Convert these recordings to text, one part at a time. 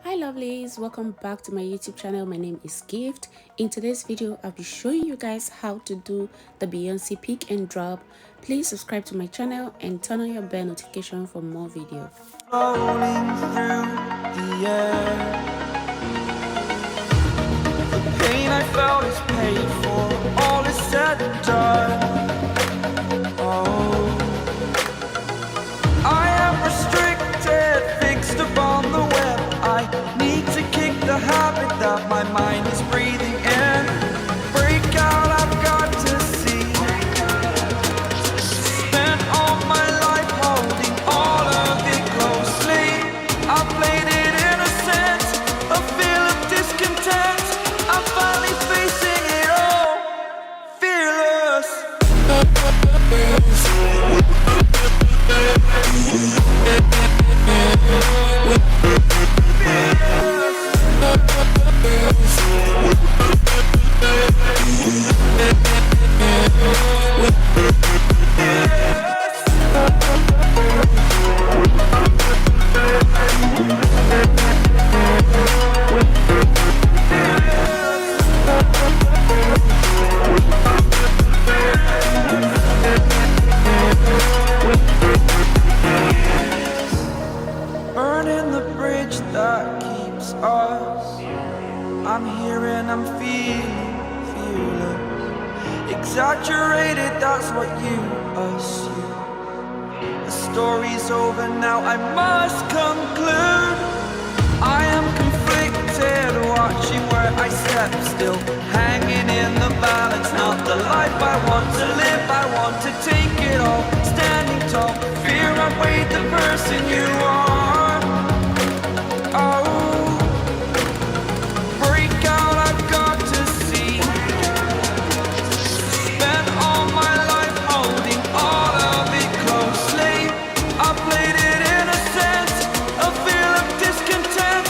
Hi lovelies, welcome back to my YouTube channel. My name is Gift. In today's video I'll be showing you guys how to do the Beyoncé pick and drop. Please subscribe to my channel and turn on your bell notification for more videos. Floating through the air, the pain I felt is paid for, all is said and done. Oh, I am restricted, fixed upon the web. I need to kick the habit that my mind is breathing in. Break out, I've got to see. Spent all my life holding all of it closely. I played it innocent, a feel of discontent. I'm finally facing it all, fearless. Burning the bridge that keeps us. I'm here and I'm feeling fearless. Exaggerated, that's what you assume. The story's over now, I must conclude. I am conflicted, watching where I step still, hanging in the balance. Not the life I want to live, I want to take it all. Standing tall, fear outweighed the person you are. Oh, break out, I've got to see. Spent all my life holding all of it closely. I played it innocent, a feel of discontent.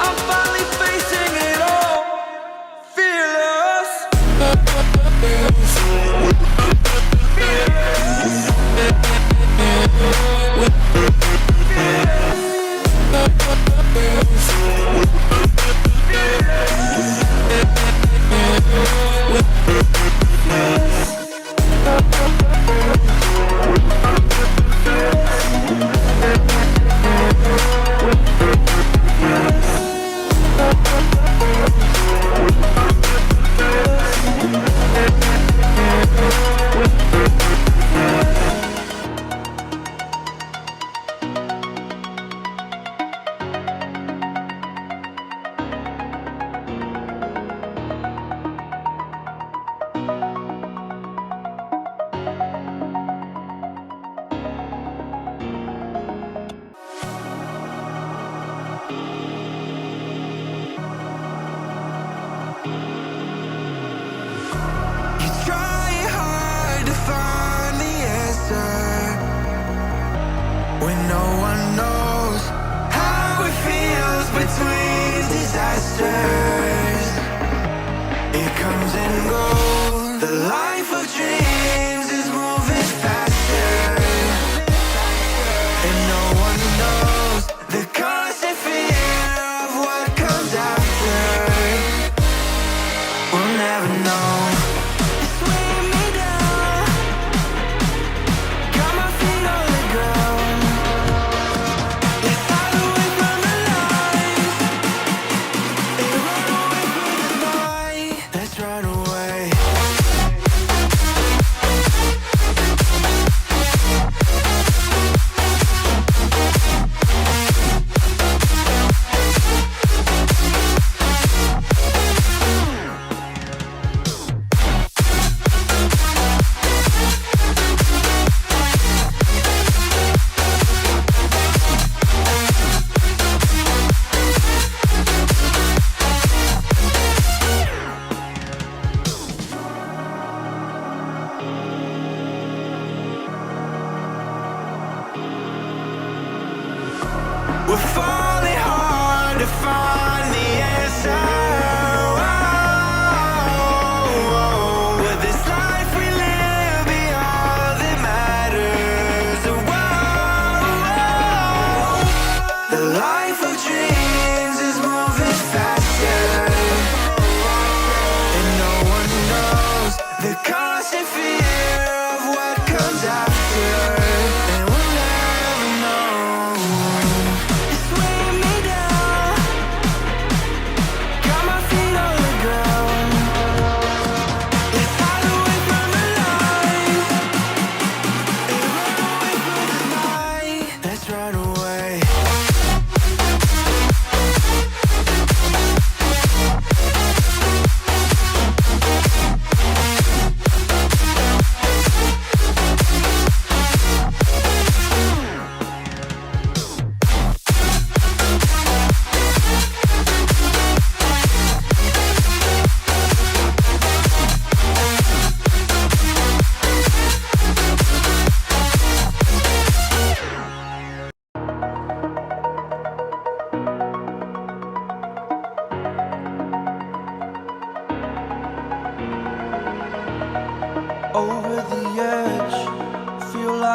I'm finally facing it all, fearless. Try hard to find the answer when no one knows how it feels between disasters. It comes and goes. The life of dreams is moving faster, and no one knows the constant fear of what comes after. We'll never know. Let's run away.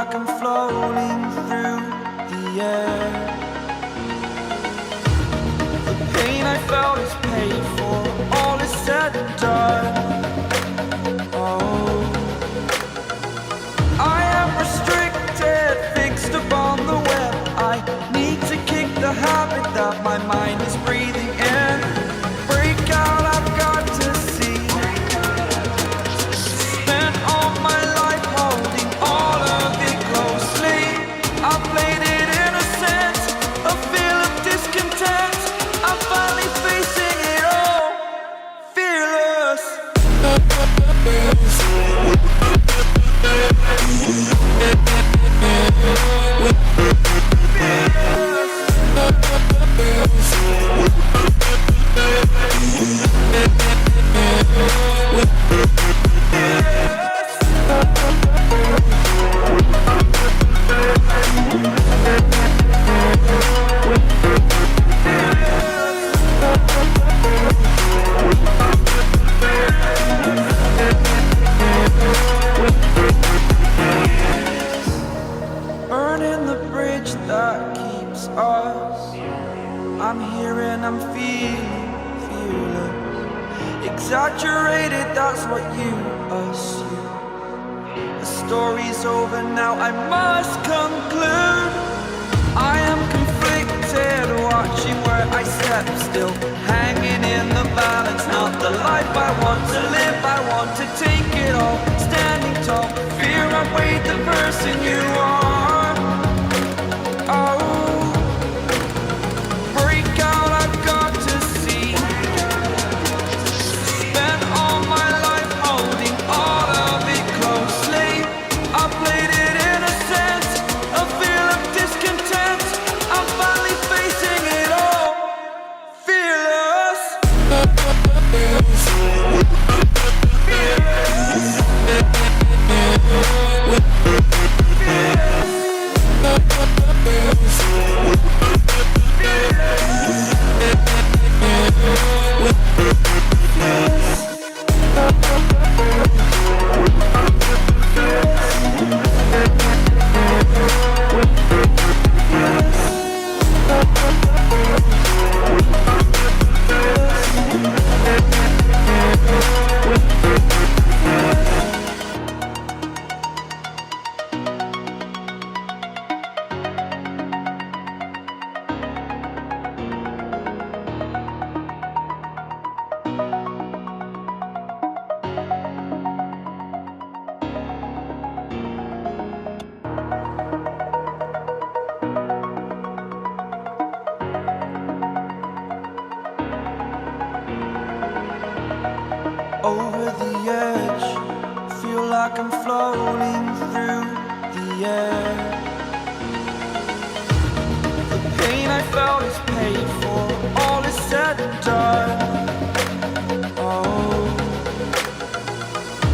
like I'm floating through the air. The pain I felt is paid for, all is said and done. Oh, I am restricted, fixed upon the web. I need to kick the habit that my mind is breathing in. Break out, I've got to see. Spent all my life holding all of it closely. I played it innocent, a feel of discontent. I'm finally facing it all, fearless. Burning the bridge that keeps us. I'm here and I'm feeling fearless. Exaggerated, that's what you assume. The story's over now, I must conclude. I am conflicted, watching where I step still, hanging in the balance. Not the life I want to live, I want to take it all. Standing tall, fear I weighed the person you are. Oh, break out, I've got to see. Spent all my life holding all of it closely. I played it innocent, a feel of discontent. I'm finally facing it all, fearless. Over the edge, feel like I'm floating through the air. The pain I felt is paid for, all is said and done. Oh,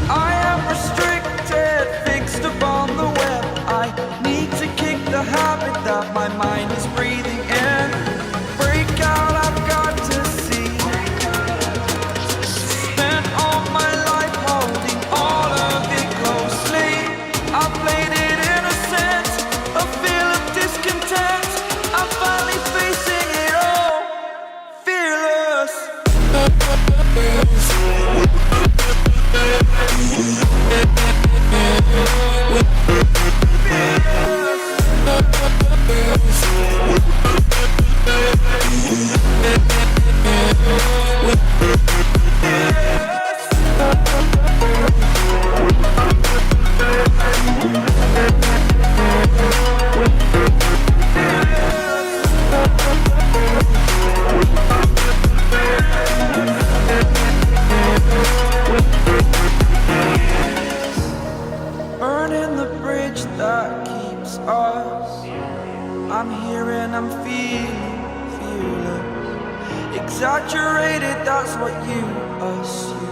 I am restricted, fixed upon the web. I need to kick the habit that my mind is breathing in. Break out, I've got to see. Spent all my life holding all of it closely. I played it innocent, a feel of discontent. I'm finally facing it all, fearless. Burning the bridge that keeps us. I'm here and I'm feeling fearless. Exaggerated, that's what you assume.